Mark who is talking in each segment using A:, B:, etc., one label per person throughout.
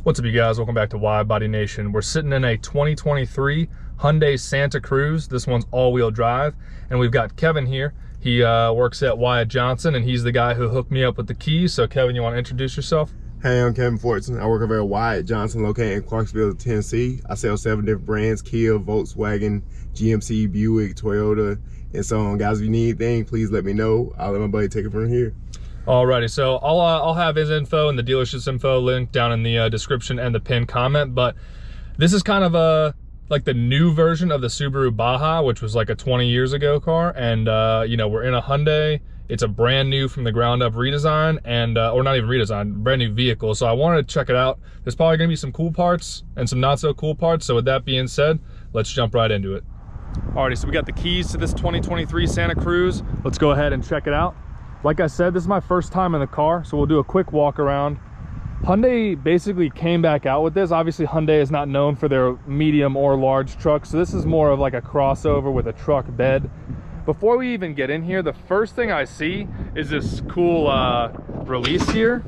A: What's up, you guys? Welcome back to Wide Body Nation. We're sitting in a 2023 Hyundai Santa Cruz. This one's all-wheel drive, and we've got Kevin here. He works at Wyatt Johnson, and he's the guy who hooked me up with the keys. So Kevin, you want to introduce yourself?
B: Hey, I'm Kevin Fortson. I work over at Wyatt Johnson, located in Clarksville, Tennessee. I sell 7 different brands: Kia, Volkswagen, GMC, Buick, Toyota, and so on. Guys, if you need anything, please let me know. I'll let my buddy take it from here.
A: Alrighty, so I'll have his info and the dealership's info linked down in the description and the pinned comment. But this is kind of like the new version of the Subaru Baja, which was like a 20 years ago car. And you know, we're in a Hyundai. It's a brand new from the ground up redesign, and or not even redesign, brand new vehicle. So I wanted to check it out. There's probably gonna be some cool parts and some not so cool parts. So with that being said, let's jump right into it. Alrighty, so we got the keys to this 2023 Santa Cruz. Let's go ahead and check it out. Like I said, this is my first time in the car, so we'll do a quick walk around. Hyundai basically came back out with this. Obviously, Hyundai is not known for their medium or large trucks, so this is more of like a crossover with a truck bed. Before we even get in here, the first thing I see is this cool release here.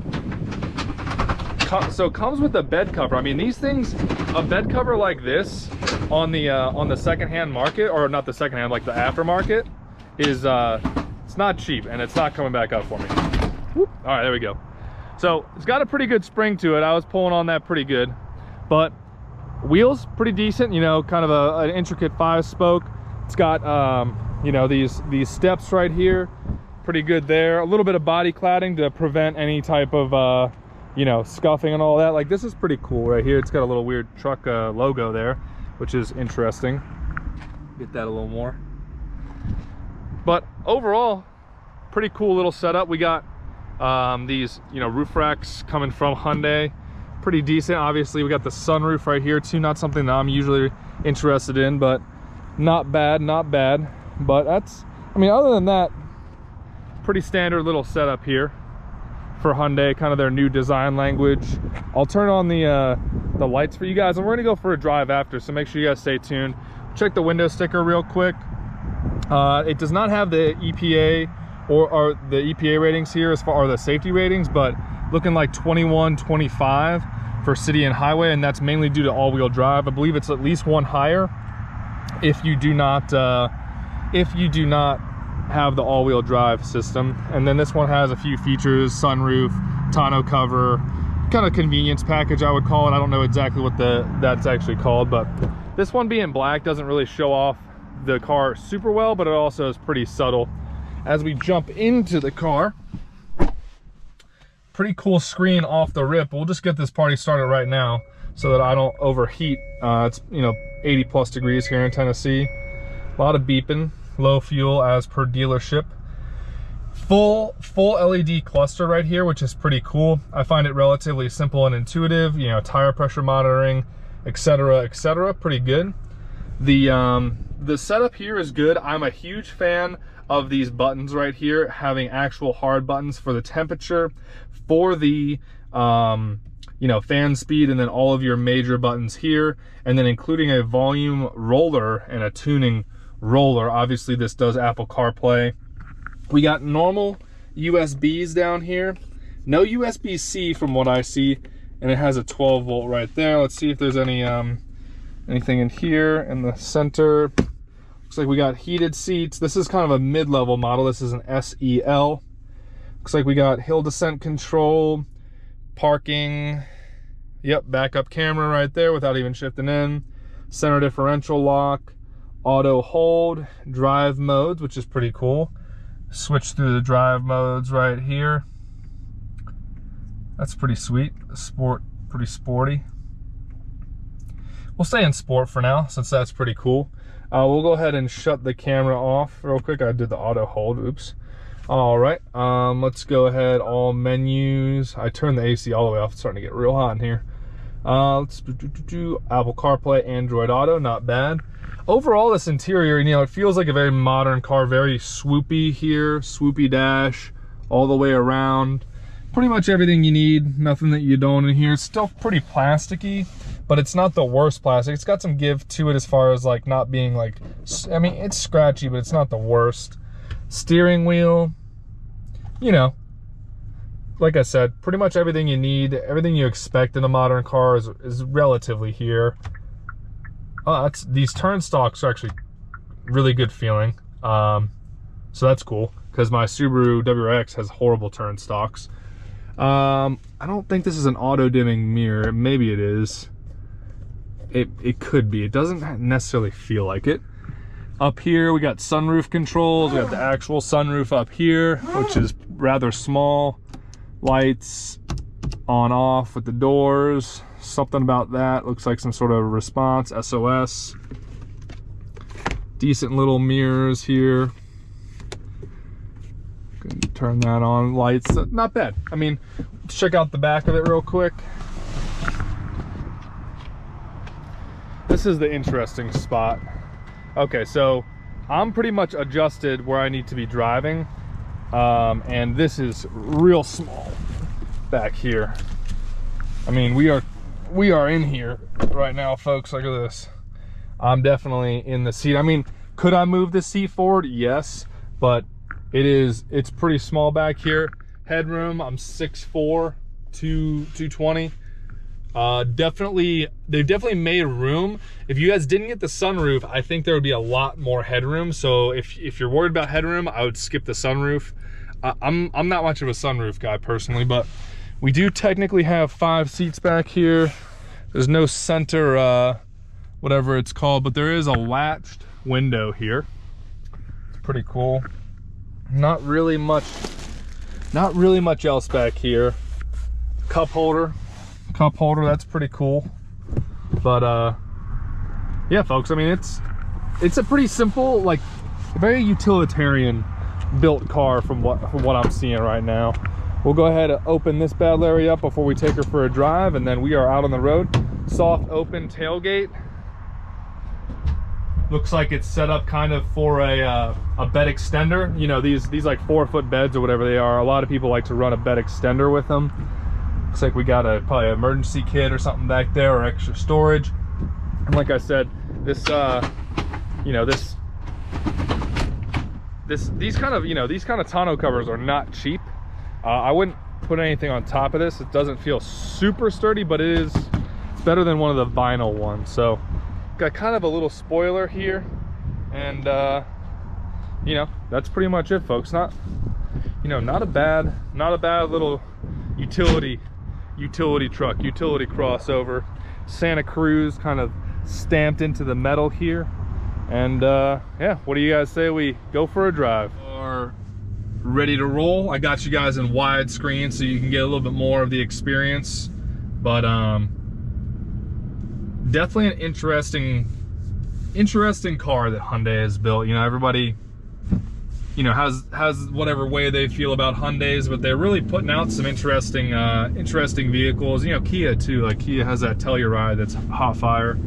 A: So it comes with a bed cover. I mean, these things, a bed cover like this on the secondhand market, or not the secondhand, like the aftermarket, is it's not cheap, and it's not coming back up for me. Whoop. All right, there we go. So it's got a pretty good spring to it. I was pulling on that pretty good, but wheels pretty decent. You know, kind of an intricate 5-spoke. It's got you know, these steps right here, pretty good there. A little bit of body cladding to prevent any type of you know, scuffing and all that. Like, this is pretty cool right here. It's got a little weird truck logo there, which is interesting. Get that a little more. But overall, pretty cool little setup. We got these, you know, roof racks coming from Hyundai, pretty decent. Obviously, we got the sunroof right here too. Not something that I'm usually interested in, but not bad, not bad. But that's, I mean, other than that, pretty standard little setup here for Hyundai, kind of their new design language. I'll turn on the lights for you guys, and we're gonna go for a drive after, so make sure you guys stay tuned. Check the window sticker real quick. It does not have the EPA or the EPA ratings here as far as the safety ratings, but looking like 21, 25 for city and highway, and that's mainly due to all-wheel drive. I believe it's at least one higher if you do not have the all-wheel drive system. And then this one has a few features: sunroof, tonneau cover, kind of convenience package, I would call it. I don't know exactly what that's actually called, but this one being black doesn't really show off the car super well, but it also is pretty subtle. As we jump into the car, pretty cool screen off the rip. We'll just get this party started right now so that I don't overheat. It's, you know, 80+ degrees here in Tennessee. A lot of beeping, low fuel as per dealership. Full LED cluster right here, which is pretty cool. I find it relatively simple and intuitive. You know, tire pressure monitoring, etc., etc. Pretty good. The setup here is good. I'm a huge fan of these buttons right here, having actual hard buttons for the temperature, for the you know, fan speed, and then all of your major buttons here, and then including a volume roller and a tuning roller. Obviously, this does Apple CarPlay. We got normal USBs down here, no USB-C from what I see, and it has a 12-volt right there. Let's see if there's any anything in here in the center. Looks like we got heated seats. This is kind of a mid-level model. This is an SEL. Looks like we got hill descent control, parking, yep, backup camera right there without even shifting in, center differential lock, auto hold, drive modes, which is pretty cool. Switch through the drive modes right here. That's pretty sweet. Sport, pretty sporty. We'll stay in sport for now, since that's pretty cool. We'll go ahead and shut the camera off real quick. I did the auto hold, oops. All right, let's go ahead, all menus. I turned the AC all the way off. It's starting to get real hot in here. Let's do Apple CarPlay, Android Auto, not bad. Overall, this interior, you know, it feels like a very modern car, very swoopy here, swoopy dash all the way around. Pretty much everything you need, nothing that you don't in here. It's still pretty plasticky, but it's not the worst plastic. It's got some give to it as far as like not being like, I mean, it's scratchy, but it's not the worst. Steering wheel, you know, like I said, pretty much everything you need, everything you expect in a modern car is relatively here. These turn stalks are actually really good feeling. So that's cool, because my Subaru WRX has horrible turn stalks. I don't think this is an auto dimming mirror. Maybe it is. It could be. It doesn't necessarily feel like it. Up here we got sunroof controls. We got the actual sunroof up here, which is rather small. Lights on off with the doors. Something about that. Looks like some sort of response, SOS. Decent little mirrors here. Can turn that on. Lights, not bad. I mean, let's check out the back of it real quick. This is the interesting spot. Okay, so I'm pretty much adjusted where I need to be driving, and this is real small back here. I mean, we are in here right now, folks. Look at this. I'm definitely in the seat. I mean, could I move the seat forward? Yes, but it's pretty small back here. Headroom, I'm 6'4", 220. They've definitely made room. If you guys didn't get the sunroof, I think there would be a lot more headroom. So if you're worried about headroom, I would skip the sunroof. I'm not much of a sunroof guy personally, but we do technically have 5 seats back here. There's no center, whatever it's called, but there is a latched window here. It's pretty cool. Not really much else back here. Cup holder, that's pretty cool. But yeah, folks, I mean, it's a pretty simple, like, very utilitarian built car from what I'm seeing right now. We'll go ahead and open this bad Larry up before we take her for a drive, and then we are out on the road. Soft open tailgate. Looks like it's set up kind of for a bed extender. You know, these like 4-foot beds or whatever they are. A lot of people like to run a bed extender with them. Looks like we got probably an emergency kit or something back there, or extra storage. And like I said, this you know, these kind of tonneau covers are not cheap. I wouldn't put anything on top of this. It doesn't feel super sturdy, but it's better than one of the vinyl ones. So got kind of a little spoiler here, and you know, that's pretty much it, folks. Not a bad little utility truck, utility crossover. Santa Cruz kind of stamped into the metal here. And yeah, what do you guys say we go for a drive? Are ready to roll. I got you guys in widescreen so you can get a little bit more of the experience, but definitely an interesting car that Hyundai has built. You know, everybody, you know, has whatever way they feel about Hyundais, but they're really putting out some interesting vehicles. You know, Kia too. Like, Kia has that Telluride that's hot fire.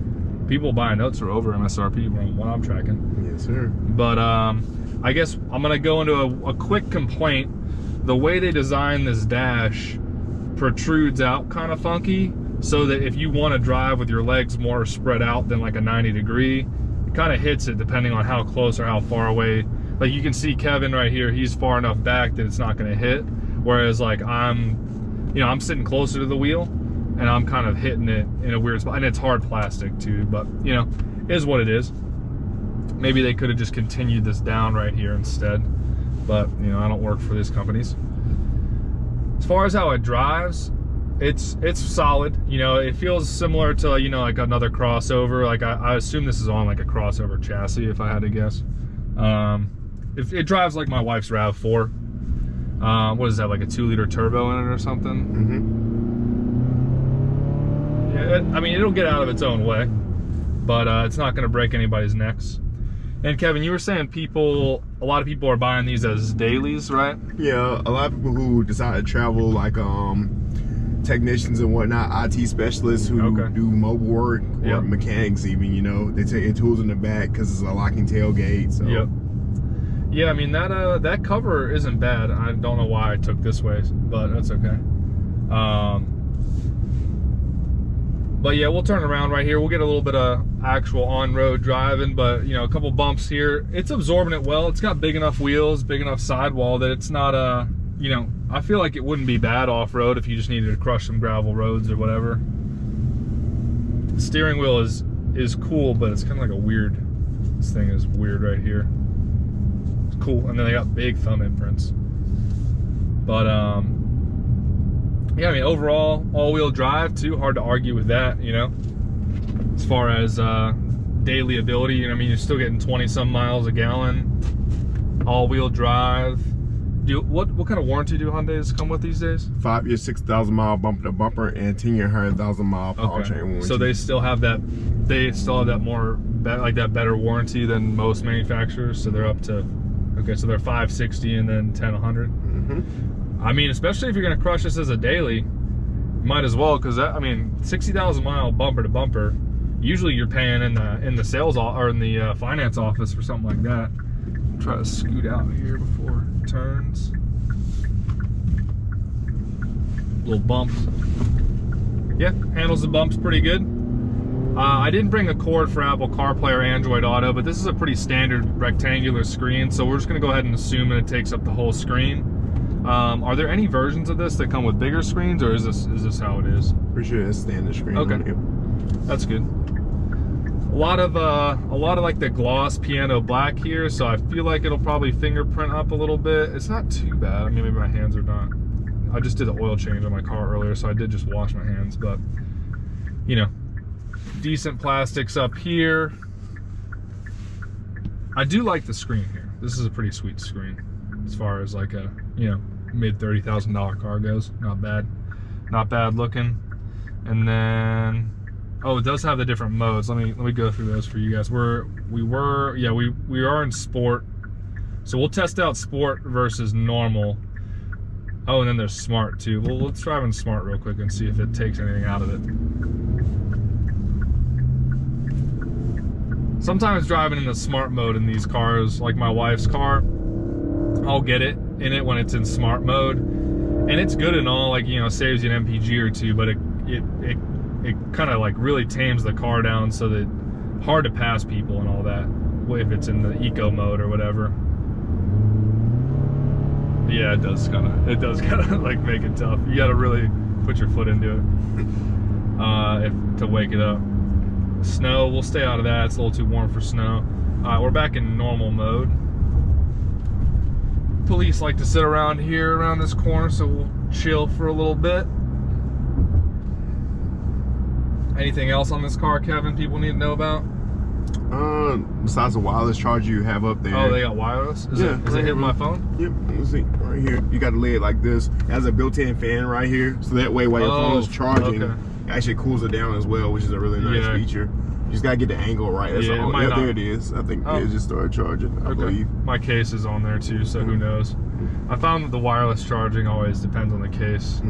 A: People buying those are over MSRP from what I'm tracking.
B: Yes, sir.
A: But I guess I'm gonna go into a quick complaint. The way they designed this dash protrudes out kind of funky, so that if you want to drive with your legs more spread out than like a 90-degree, it kind of hits it depending on how close or how far away. Like, you can see Kevin right here, he's far enough back that it's not going to hit, whereas like I'm sitting closer to the wheel and I'm kind of hitting it in a weird spot. And it's hard plastic too, but you know, it is what it is. Maybe they could have just continued this down right here instead, but you know, I don't work for these companies. As far as how it drives, it's solid. You know, it feels similar to, you know, like another crossover. Like I assume this is on like a crossover chassis, if I had to guess. It drives like my wife's RAV4. What is that, like a 2-liter turbo in it or something? Mm-hmm. Yeah, I mean, it'll get out of its own way, but it's not going to break anybody's necks. And Kevin, you were saying a lot of people are buying these as dailies, right? Yeah,
B: a lot of people who decide to travel, like technicians and whatnot, IT specialists who do mobile work, or mechanics even, you know, they take their tools in the back because it's a locking tailgate. So. Yep.
A: Yeah, I mean, that cover isn't bad. I don't know why I took this way, but that's okay. But yeah, we'll turn around right here. We'll get a little bit of actual on-road driving, but you know, a couple bumps here. It's absorbing it well. It's got big enough wheels, big enough sidewall that it's not you know, I feel like it wouldn't be bad off-road if you just needed to crush some gravel roads or whatever. The steering wheel is cool, but it's kind of like a weird, this thing is weird right here. It's cool, and then they got big thumb imprints. But yeah, I mean, overall, all-wheel drive too, hard to argue with that, you know. As far as daily ability, you know, I mean, you're still getting 20-some miles a gallon, all-wheel drive. What kind of warranty do Hyundais come with these days?
B: 5 year, 6,000 mile bumper to bumper, and 10 year, 100,000 mile powertrain warranty.
A: So they still have that. They still have that more like that better warranty than most manufacturers. So they're up to, okay, so they're 560 and then 10, 100.
B: Mm-hmm.
A: I mean, especially if you're gonna crush this as a daily, might as well, because I mean, 60,000 mile bumper to bumper. Usually you're paying in the sales or in the finance office for something like that. Try to scoot out here before it turns. Little bumps. Yeah, handles the bumps pretty good. I didn't bring a cord for Apple CarPlay or Android Auto, but this is a pretty standard rectangular screen, so we're just gonna go ahead and assume that it takes up the whole screen. Are there any versions of this that come with bigger screens, or is this how it is?
B: Pretty sure it's standard screen.
A: Okay, that's good. A lot of like the gloss piano black here, so I feel like it'll probably fingerprint up a little bit. It's not too bad. I mean, maybe my hands are not. I just did an oil change on my car earlier, so I did just wash my hands, but you know, decent plastics up here. I do like the screen here. This is a pretty sweet screen as far as like a, you know, mid $30,000 car goes. Not bad, not bad looking. And then, oh, it does have the different modes. Let me go through those for you guys. We are in sport, so we'll test out sport versus normal. Oh, and then there's smart too. Well, let's drive in smart real quick and see if it takes anything out of it. Sometimes driving in the smart mode in these cars, like my wife's car, I'll get it in it when it's in smart mode, and it's good and all, like, you know, saves you an MPG or two, but it kind of like really tames the car down so that hard to pass people and all that if it's in the eco mode or whatever. Yeah, it does kind of like make it tough. You got to really put your foot into it to wake it up. Snow, we'll stay out of that. It's a little too warm for snow. We're back in normal mode. Police like to sit around here, around this corner, so we'll chill for a little bit. Anything else on this car, Kevin, people need to know about?
B: Besides the wireless charger you have up there.
A: Oh, they got wireless? Is it hitting my phone?
B: Yep, let's see, right here. You got a lid like this. It has a built-in fan right here, so that way while your phone is charging, it actually cools it down as well, which is a really nice feature. You just gotta get the angle right. That's all. Yeah, there it is. I think it just started charging, I believe.
A: My case is on there too, so who knows? I found that the wireless charging always depends on the case.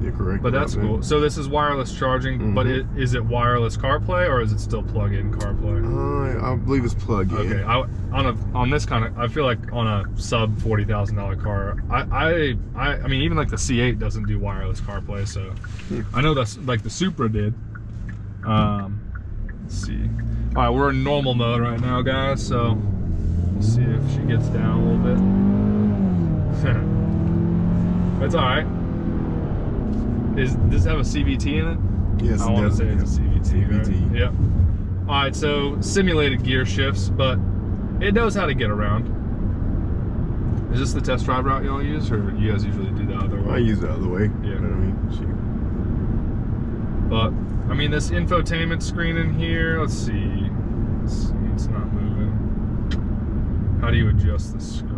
B: You're correct.
A: But that's cool. So this is wireless charging, but is it wireless CarPlay or is it still plug-in CarPlay?
B: I believe it's plug-in.
A: Okay. On this kind of, I feel like on a sub $40,000 car, I mean, even like the C8 doesn't do wireless CarPlay, so I know that's like the Supra did. Let's see. All right, we're in normal mode right now, guys. So we'll see if she gets down a little bit. It's all right. Does this have a CVT in it?
B: Yes,
A: I want to say it's a CVT. Right? Yep. All right, so simulated gear shifts, but it knows how to get around. Is this the test drive route y'all use, or you guys usually do the other way?
B: I use the other way.
A: Yeah.
B: You know what I mean?
A: But I mean, this infotainment screen in here. Let's see. It's not moving. How do you adjust the screen?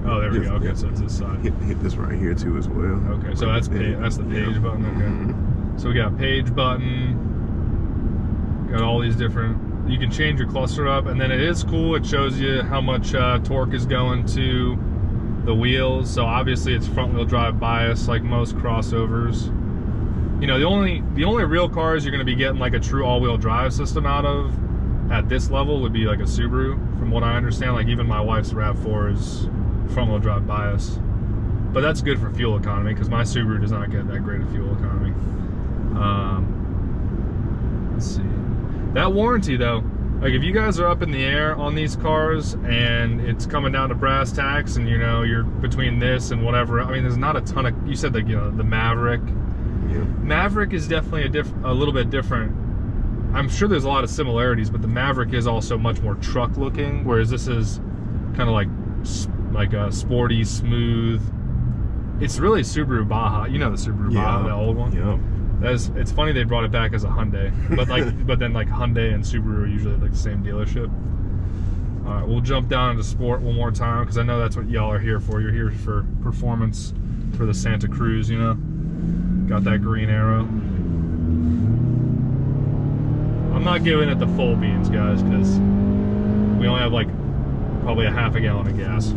A: Oh, there we go. Okay, so it's this side.
B: Hit this right here too as well.
A: Okay, so that's the page button. Okay. So we got page button. Got all these different. You can change your cluster up, and then it is cool. It shows you how much torque is going to the wheels. So obviously it's front-wheel drive bias, like most crossovers. You know, the only real cars you're going to be getting like a true all-wheel drive system out of at this level would be like a Subaru, from what I understand. Like even my wife's RAV4 is front-wheel drive bias, but that's good for fuel economy because my Subaru does not get that great of fuel economy. Let's see, that warranty though, Like if you guys are up in the air on these cars and it's coming down to brass tacks, and you know you're between this and whatever. I mean, there's not a ton of. You said, like, you know, the Maverick.
B: Yeah.
A: Maverick is definitely a little bit different. I'm sure there's a lot of similarities, but the Maverick is also much more truck looking, whereas this is kind of like a sporty, smooth. It's really Subaru Baja. You know the Subaru Baja, the old one.
B: Yeah.
A: It's funny they brought it back as a Hyundai, but but then like Hyundai and Subaru are usually like the same dealership. All right, we'll jump down into sport one more time because I know that's what y'all are here for. You're here for performance for the Santa Cruz, you know. Got that green arrow. I'm not giving it the full beans, guys, because we only have like probably a half a gallon of gas.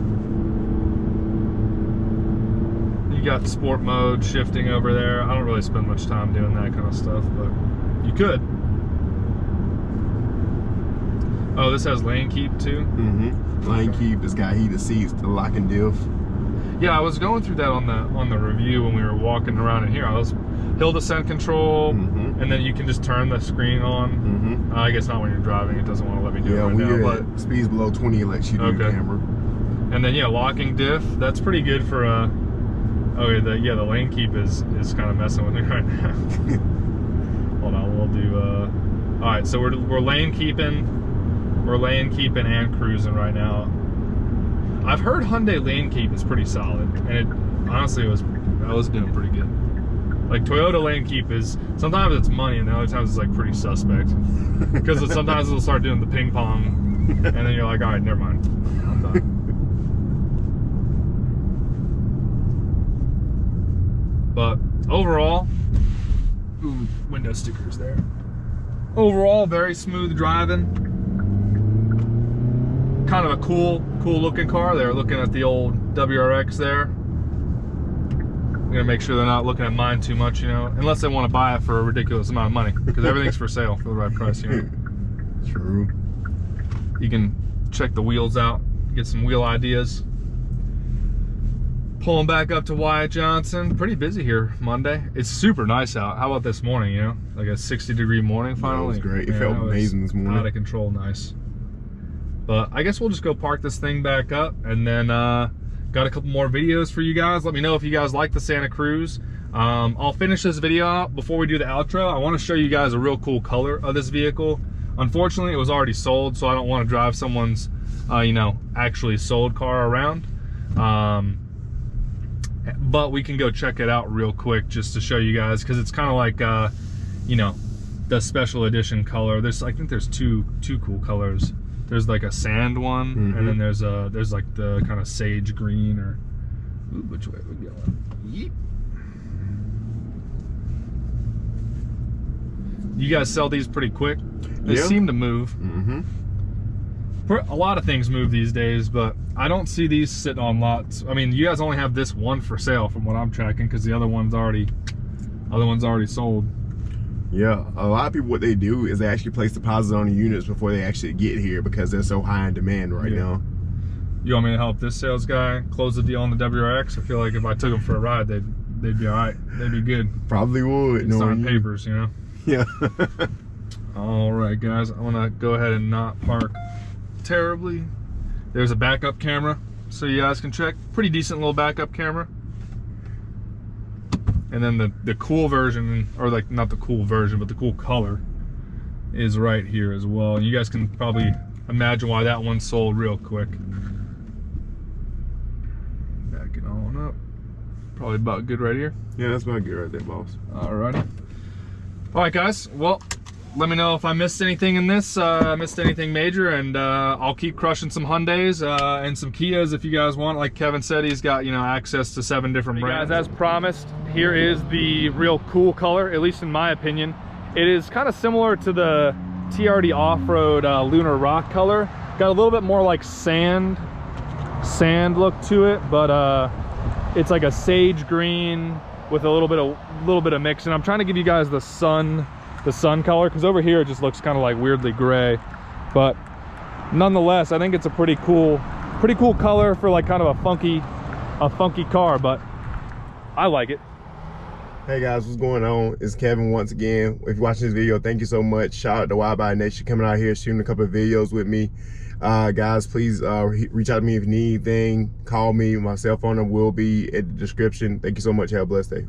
A: You got sport mode shifting over there. I don't really spend much time doing that kind of stuff, but you could. Oh, this has lane keep too?
B: Mm-hmm. Lane keep, it's got heated seats, the lock and diff.
A: Yeah, I was going through that on the review when we were walking around in here. I was hill descent control, and then you can just turn the screen on. I guess not when you're driving. It doesn't want to let me do it right now.
B: Yeah, when speeds below 20, it lets you do the camera.
A: And then yeah, locking diff. That's pretty good for okay, the lane keep is kind of messing with me right now. Hold on, we'll do. All right, so we're lane keeping and cruising right now. I've heard Hyundai lane keep is pretty solid, and it honestly I was doing pretty good. Like Toyota lane keep is, sometimes it's money and the other times it's like pretty suspect. Because sometimes it'll start doing the ping pong and then you're like, all right, never mind, I'm done. But overall, ooh, window stickers there. Overall, very smooth driving. Kind of a cool looking car. They're looking at the old WRX there. I'm gonna make sure they're not looking at mine too much, you know, unless they want to buy it for a ridiculous amount of money, because everything's for sale for the right price, you know.
B: True.
A: You can check the wheels out, get some wheel ideas. Pulling back up to Wyatt Johnson. Pretty busy here Monday. It's super nice out. How about this morning, you know? Like a 60-degree morning finally.
B: That was great. It felt amazing this morning.
A: Out of control, nice. But I guess we'll just go park this thing back up, and then got a couple more videos for you guys. Let me know if you guys like the Santa Cruz. I'll finish this video out before we do the outro. I want to show you guys a real cool color of this vehicle. Unfortunately, it was already sold, so I don't want to drive someone's, you know, actually sold car around. But we can go check it out real quick just to show you guys, because it's kind of like, you know, the special edition color. I think there's two cool colors. There's like a sand one, and then there's like the kind of sage green, or ooh, which way are we going? Yeep. You guys sell these pretty quick. They seem to move. A lot of things move these days, but I don't see these sitting on lots. I mean, you guys only have this one for sale from what I'm tracking, because the other one's already sold.
B: Yeah, a lot of people, what they do is they actually place deposits on the units before they actually get here, because they're so high in demand right now.
A: You want me to help this sales guy close the deal on the WRX? I feel like if I took them for a ride, they'd be all right. They'd be good.
B: Probably would.
A: Sign papers, you know?
B: Yeah.
A: All right, guys. I want to go ahead and not park terribly. There's a backup camera, so you guys can check. Pretty decent little backup camera. And then the cool version, or like not the cool version, but the cool color is right here as well. You guys can probably imagine why that one sold real quick. Back it on up. Probably about good right here.
B: Yeah, that's about good right there, boss.
A: Alrighty. Alright, guys. Well, let me know if I missed anything in this, missed anything major, and I'll keep crushing some Hyundais and some Kias if you guys want. Like Kevin said, he's got, you know, access to 7 different brands. Guys, as promised, here is the real cool color, at least in my opinion. It is kind of similar to the TRD Off-Road Lunar Rock color. Got a little bit more like sand look to it, but it's like a sage green with a little bit of mix. And I'm trying to give you guys the sun color, because over here it just looks kind of like weirdly gray, but nonetheless I think it's a pretty cool color for like kind of a funky car, but I like it.
B: Hey guys, what's going on? It's Kevin once again. If you're watching this video, thank you so much. Shout out to WIDEBODY Nation coming out here shooting a couple of videos with me. Guys, please reach out to me if you need anything. Call me. My cell phone number will be in the description. Thank you so much. Have a blessed day.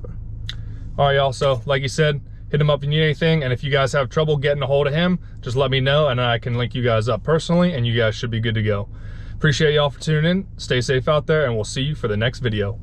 A: All right, y'all. So like you said, hit him up if you need anything. And if you guys have trouble getting a hold of him, just let me know and I can link you guys up personally and you guys should be good to go. Appreciate y'all for tuning in. Stay safe out there and we'll see you for the next video.